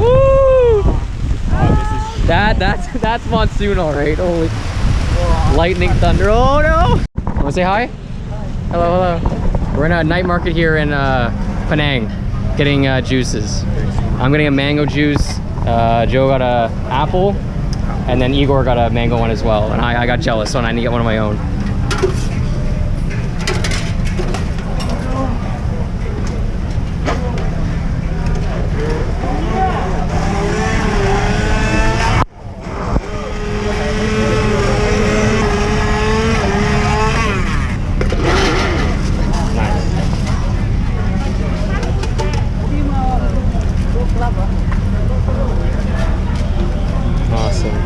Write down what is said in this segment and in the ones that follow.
Woo! That's monsoon, all right. Holy lightning, thunder. Oh no! Wanna say hi? Hello, hello. We're in a night market here in Penang, getting juices. I'm getting a mango juice. Joe got a apple, and then Igor got a mango one as well. And I got jealous, so I need to get one of my own.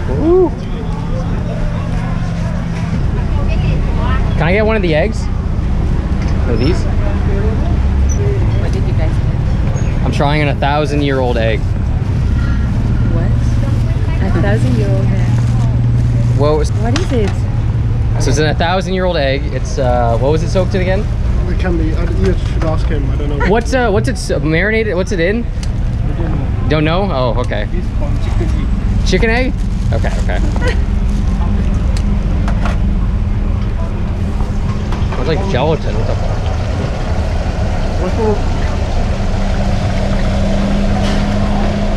Woo. Can I get one of the eggs? Or these? What did you guys get? I'm trying an 1,000-year-old egg. What? 1,000-year-old egg? Whoa. What is it? So it's an 1,000-year-old egg. It's what was it soaked in again? It can be. You should ask him. I don't know. What's it marinated? What's it in? Don't know? Oh, okay. It's from chicken. Chicken egg? Okay, okay. It's like gelatin. What the fuck?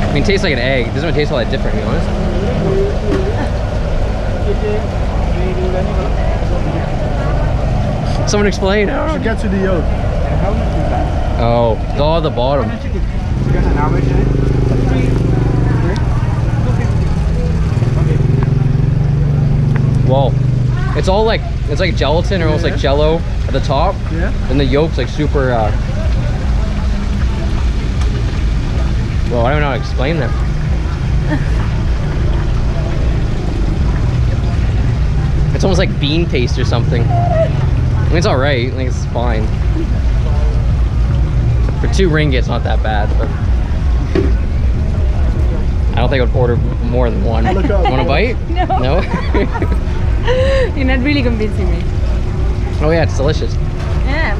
I mean, it tastes like an egg. It doesn't taste all that different, to be honest. Someone explain. To get to the yolk. Oh, it's all at the bottom. Whoa. It's all like, it's like gelatin or almost like jello at the top. Yeah. And the yolk's like super, well, I don't know how to explain that. It's almost like bean paste or something. I mean, it's alright, like it's fine. For 2 ringgit, it's not that bad, but I don't think I would order more than one. Want a bite? No. No? You're not really convincing me. Oh yeah, it's delicious. Yeah.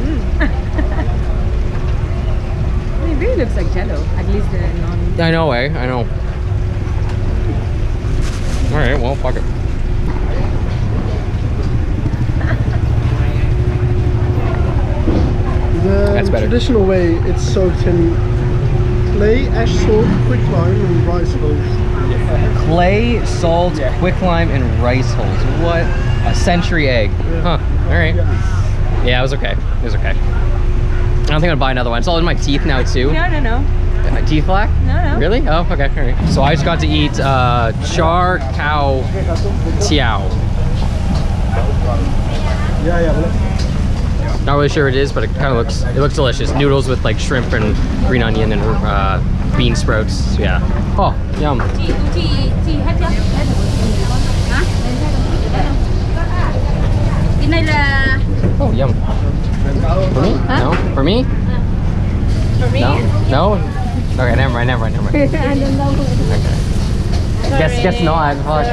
It really looks like jello. At least the non. I know, eh? I know. Alright, well, fuck it. That's better. The traditional way, it's soaked in clay, ash, salt, quicklime, and rice hulls. Clay, salt, quicklime, and rice hulls. What? A century egg. Huh. Alright. Yeah, it was okay. It was okay. I don't think I'd buy another one. It's all in my teeth now, too. No. Teeth black? No. Really? Oh, okay. Alright. So I just got to eat char cow tiao. Not really sure what it is, but it kind of looks delicious. Noodles with like shrimp and green onion and bean sprouts. Yeah. Oh, yum. Oh, yum. For me? Huh? No? For me? For me? No? Okay, never mind. I don't know. Okay. Guess not. Fuck.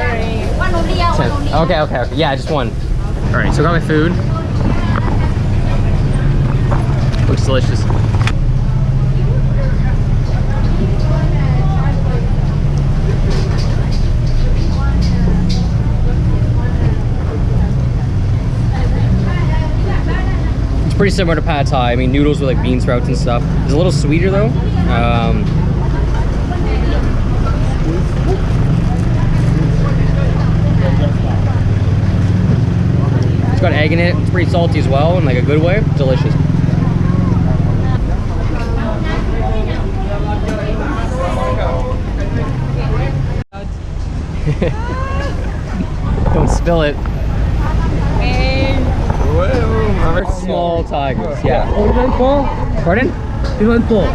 Okay. Yeah, just one. All right, so I got my food. Looks delicious. It's pretty similar to pad thai. I mean, noodles with like bean sprouts and stuff. It's a little sweeter though. It's got egg in it. It's pretty salty as well, in like a good way. Delicious. Don't spill it. Small tigers. Yeah. Pardon? This one 4.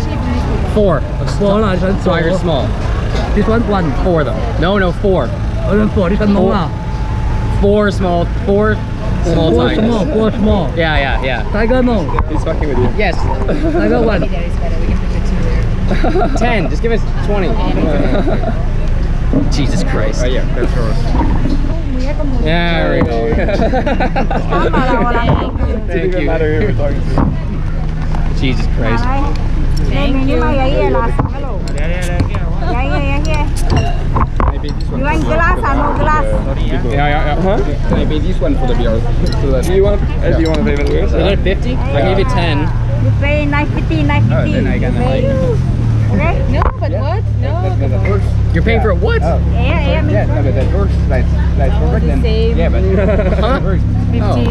4. Small lah, this one 4. Tiger small. This one 1. 4 though. No, 4. This one 4. This one no lah. 4 small tigers. 4 small. Yeah. Tiger no. He's fucking with you. Yes. Tiger 1. 10. Just give us 20. Jesus Christ. Oh yeah, that's yours. There we go. Thank you. Matter who we're talking to. Jesus Christ. Thank you. Yeah. Can I pay this one for the beer? So that you want pay for the beer? Is it 50? I gave you 10. You pay 950, 950. Oh, then I can Okay? No, but what? No. You're paying for it what? Yeah, me Yeah, no, but that works. Like for the pregnant. same. Yeah, but Huh? 50. Oh.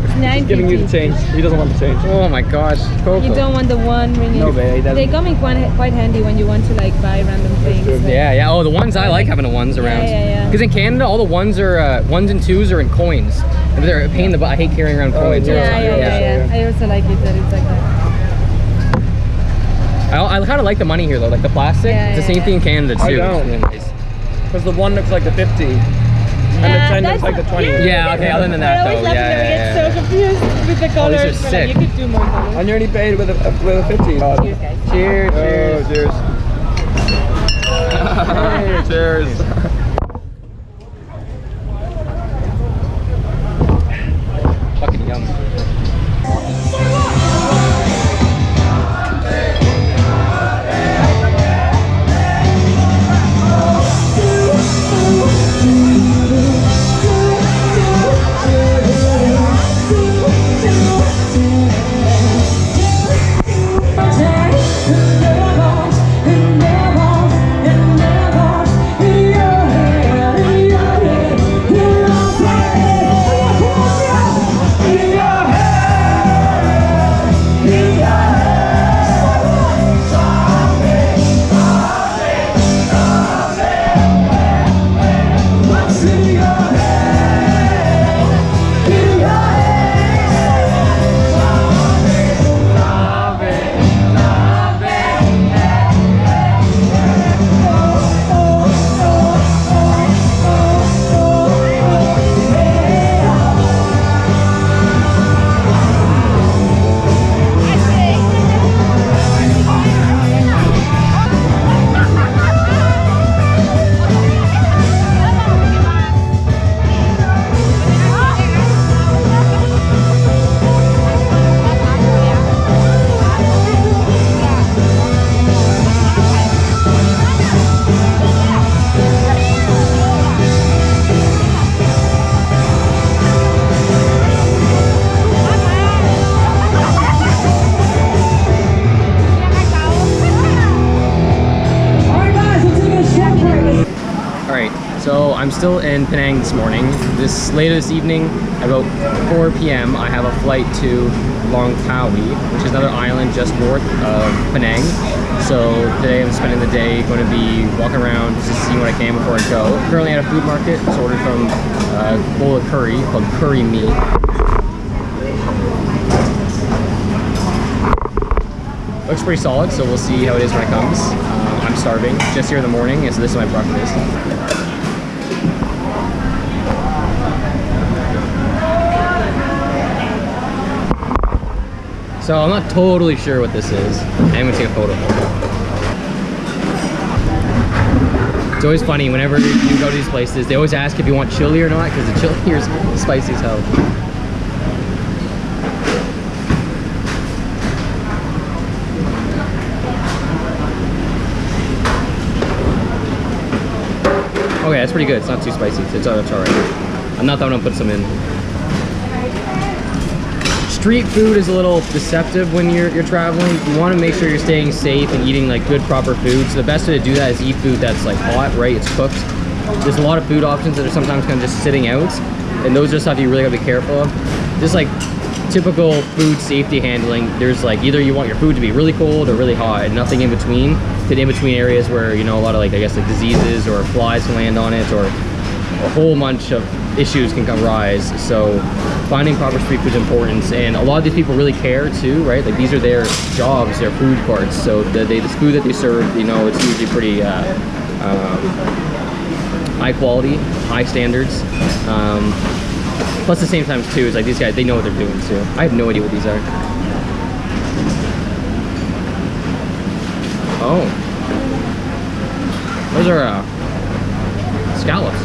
It's 950. giving you the change. He doesn't want the change. Oh my gosh, Coco. You don't want the one when you... No, but he doesn't. They come in quite handy when you want to like buy random things. true. like- Yeah. Oh, the ones I like having the ones around. Yeah. Because in Canada, all the ones are ones and twos are in coins. And they're a pain in the butt. I hate carrying around coins. all the time. Yeah. I also like it that it's like that. I kind of like the money here though, like the plastic. Yeah, it's the same yeah. thing in Canada too. I don't. It's really nice. Because the one looks like the 50, and the 10 looks like the 20. Yeah. Okay. Other than that though, I get so confused with the colors. these are but, sick. Like, you could do more colors. And you only paid with a 50. Oh, Cheers, guys. Cheers. oh, cheers. Hey, cheers. Fucking yum. So I'm still in Penang this morning. Later this evening, at about 4 p.m., I have a flight to Langkawi, which is another island just north of Penang. So today I'm spending the day going to be walking around just to see what I can before I go. Currently at a food market, so ordered from a bowl of curry called curry meat. Looks pretty solid, so we'll see how it is when it comes. I'm starving, just here in the morning, and so this is my breakfast. So I'm not totally sure what this is. I'm gonna take a photo. It's always funny whenever you go to these places, they always ask if you want chili or not, because the chili here is spicy as hell. Okay, that's pretty good. It's not too spicy. It's all right. I'm not that one to put some in. Street food is a little deceptive when you're traveling. You want to make sure you're staying safe and eating like good, proper food. So the best way to do that is eat food that's like hot, right? It's cooked. There's a lot of food options that are sometimes kind of just sitting out, and those are stuff you really gotta be careful of. Just like typical food safety handling, there's like either you want your food to be really cold or really hot, and nothing in between. To the in-between areas where, you know, a lot of like, I guess like diseases or flies can land on it, or a whole bunch of issues can rise. So finding proper street food is important, and a lot of these people really care too, right? Like these are their jobs, their food courts, so the food that they serve, you know, it's usually pretty high quality, high standards. Plus at the same time too, is like these guys, they know what they're doing too. I have no idea what these are. Oh, those are scallops.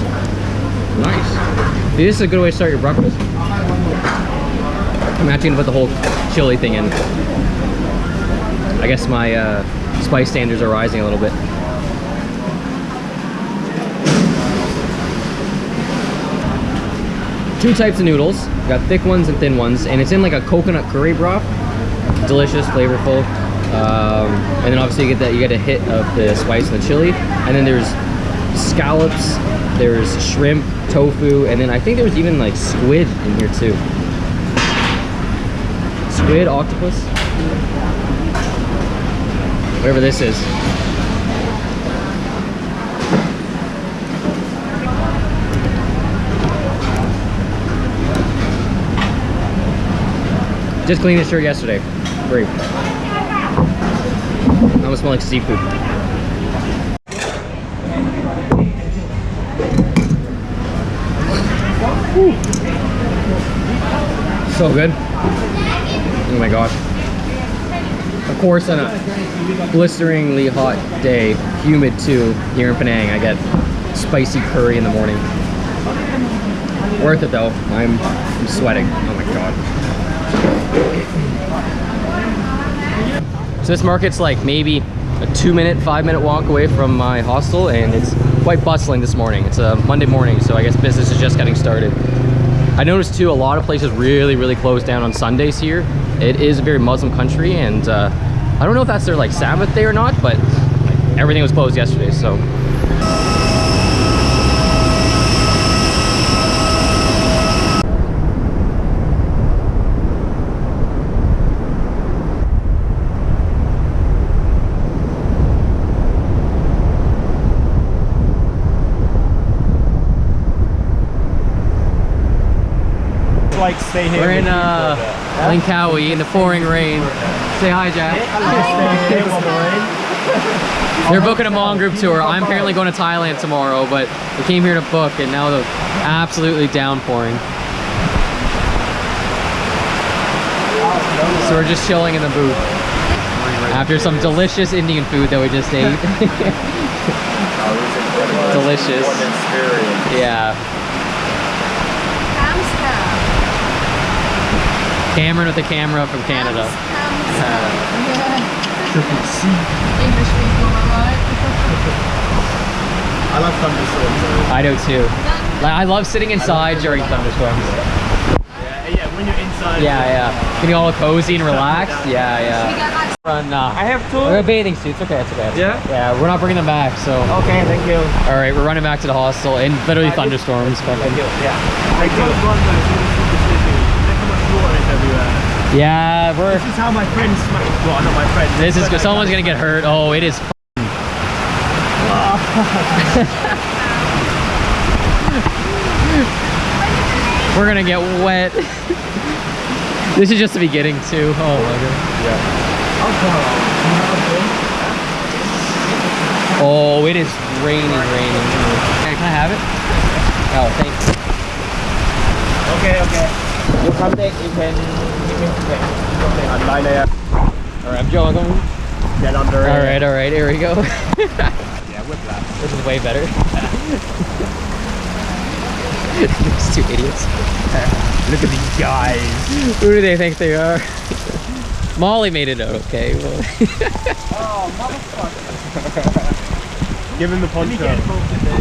Nice. Dude, this is a good way to start your breakfast. I'm actually gonna put the whole chili thing in. I guess my spice standards are rising a little bit. two types of noodles. You got thick ones and thin ones, and it's in like a coconut curry broth. Delicious, flavorful. And then obviously you get a hit of the spice and the chili. And then there's scallops, there's shrimp, tofu, and then I think there was even like squid in here too. Squid, octopus, whatever this is. Just cleaned the shirt yesterday. Great. Almost smell like seafood. Woo. So good. Oh my gosh. Of course, on a blisteringly hot day, humid too, here in Penang, I get spicy curry in the morning. Worth it though. I'm sweating. Oh my god. So this market's like maybe a 2-minute, 5-minute walk away from my hostel, and it's quite bustling this morning. It's a Monday morning, so I guess business is just getting started. I noticed too, a lot of places really close down on Sundays here. It is a very Muslim country, and I don't know if that's their like Sabbath day or not, but like, everything was closed yesterday, so. Like stay here. We're in Langkawi in the pouring rain. Say hi, Jack. They're booking a Hmong group tour. I'm apparently going to Thailand tomorrow, but we came here to book, and now they're absolutely downpouring. So we're just chilling in the booth after some delicious Indian food that we just ate. Delicious. Yeah. Cameron with the camera from Canada. Triple C. I love thunderstorms. I do too. Like, I love sitting inside during thunderstorms. Yeah, when you're inside. Yeah. Getting all cozy and relaxed. Yeah. Run, I have two. we're bathing suits. Okay, that's okay. Yeah? Yeah, we're not bringing them back, so. Okay, thank you. All right, we're running back to the hostel in literally thunderstorms. Thank you. Yeah. Thank you. Yeah, This is how my friends smack. Well, not my friends. This is good. Someone's gonna get hurt. Oh, it is. We're gonna get wet. This is just the beginning too. Oh my god. Yeah. Oh, it is raining. Okay, can I have it? Oh, thanks. Okay. You come take, you can online there. Alright, I'm joking. Get under it. Alright, here we go. Yeah, whiplash. This is way better. These two idiots. Look at these guys. Who do they think they are? Molly made it out okay. Well. Oh, motherfucker. Give him the poncho.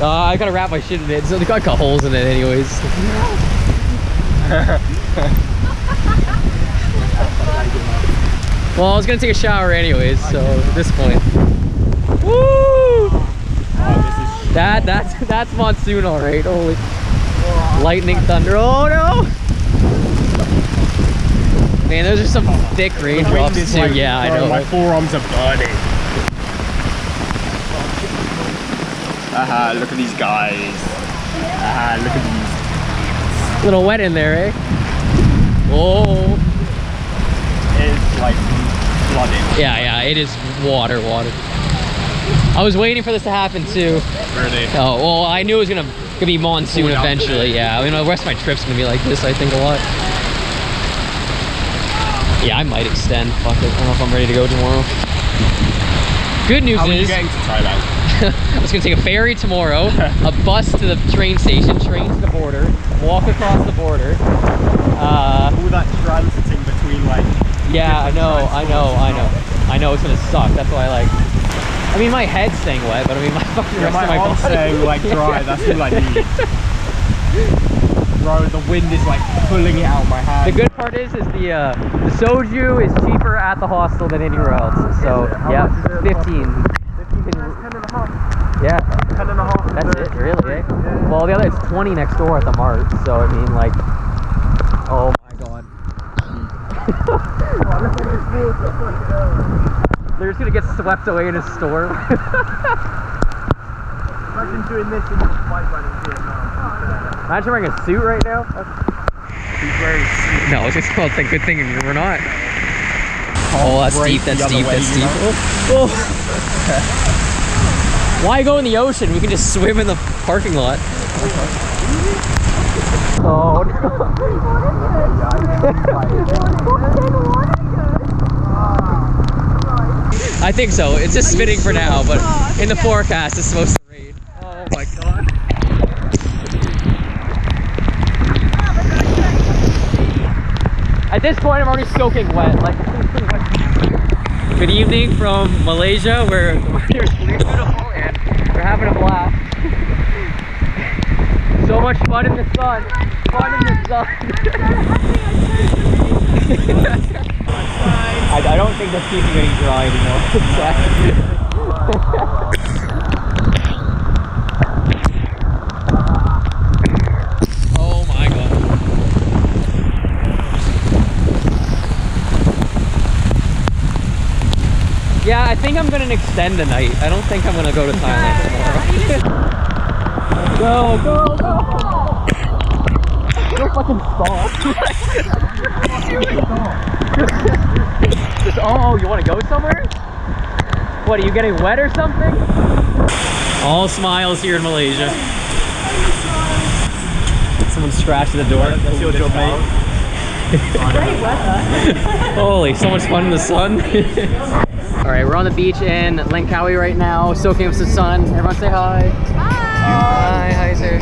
I gotta wrap my shit in it. So they got holes in it anyways. Well, I was gonna take a shower anyways, so at this point. Woo! Oh, That's monsoon alright. Holy lightning, thunder. Oh no! Man, those are some thick raindrops too. Like, yeah, I know. My forearms are burning. Look at these guys. Look at these. A little wet in there, eh? Oh. It's like flooding. Yeah, it is water. I was waiting for this to happen too. Really? Oh, well, I knew it was gonna be monsoon eventually. Yeah, I mean, the rest of my trip's gonna be like this, I think, a lot. Yeah, I might extend. Fuck it. I don't know if I'm ready to go tomorrow. Good news How are you is, getting to Thailand? I was gonna take a ferry tomorrow, a bus to the train station, train to the border, walk across the border. All that transiting between like. Yeah, I know. It's gonna suck. That's why I mean, my head's staying wet, but I mean, my fucking rest My of my arms body. staying like dry. That's all I need. bro. The wind is like pulling it out of my hand. The good part is the soju is cheaper at the hostel than anywhere else. So yeah, 15. 10.5. Yeah, 10.5. that's it, really. Eh? Well, the other it's 20 next door at the mart. So I mean, like, oh my god. They're just gonna get swept away in a storm. Imagine doing this in your bike riding Vietnam. Imagine wearing a suit right now. He's wearing a suit. No, it's just called like good thing we're not. Oh, that's deep, that's deep, that's deep. Oh. Why go in the ocean? We can just swim in the parking lot. Oh no. I think so. It's just spinning for now, but in the forecast it's supposed to rain. Oh my god. At this point, I'm already soaking wet. Like, good evening from Malaysia, where the weather is beautiful and we're having a blast. So much fun in the sun. Fun in the sun. I don't think that's keeping getting dry anymore. Oh my god. Yeah, I think I'm gonna extend the night. I don't think I'm gonna go to Thailand tomorrow. Go, go, go! Don't fucking stop. Just, oh, you want to go somewhere? What, are you getting wet or something? All smiles here in Malaysia. Someone scratched at the door. That's your job, mate. Holy, so much fun in the sun. Alright, we're on the beach in Langkawi right now, soaking up some sun. Everyone say hi. Hi. Hi, sir.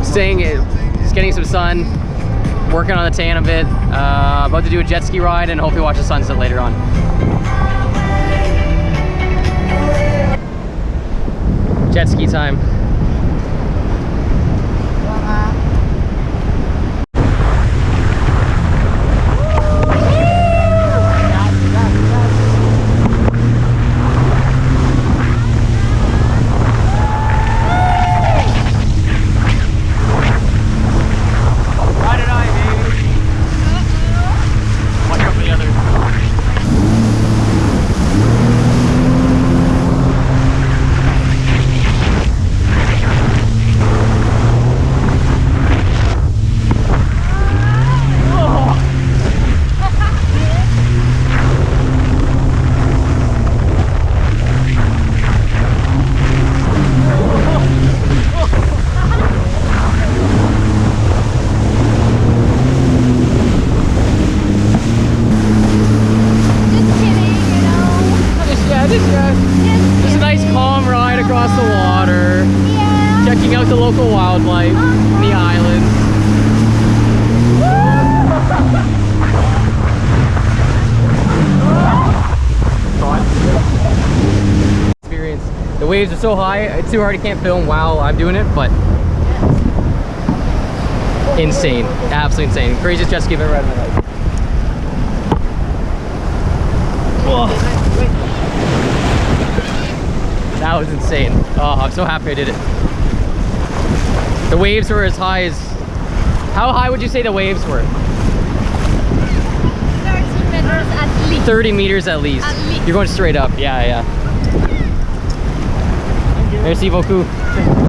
Staying, just getting some sun, working on the tan a bit. About to do a jet ski ride and hopefully watch the sunset later on. Jet ski time. Just a nice calm ride across the water, checking out the local wildlife in the island. Experience. The waves are so high, it's too hard, I can't film while I'm doing it, but insane, absolutely insane. Craziest jet ski I've ever had in my life. Whoa. That was insane. Oh, I'm so happy I did it. The waves were as high as... How high would you say the waves were? 30 meters at least. 30 meters at least. You're going straight up. Yeah, yeah. Merci beaucoup.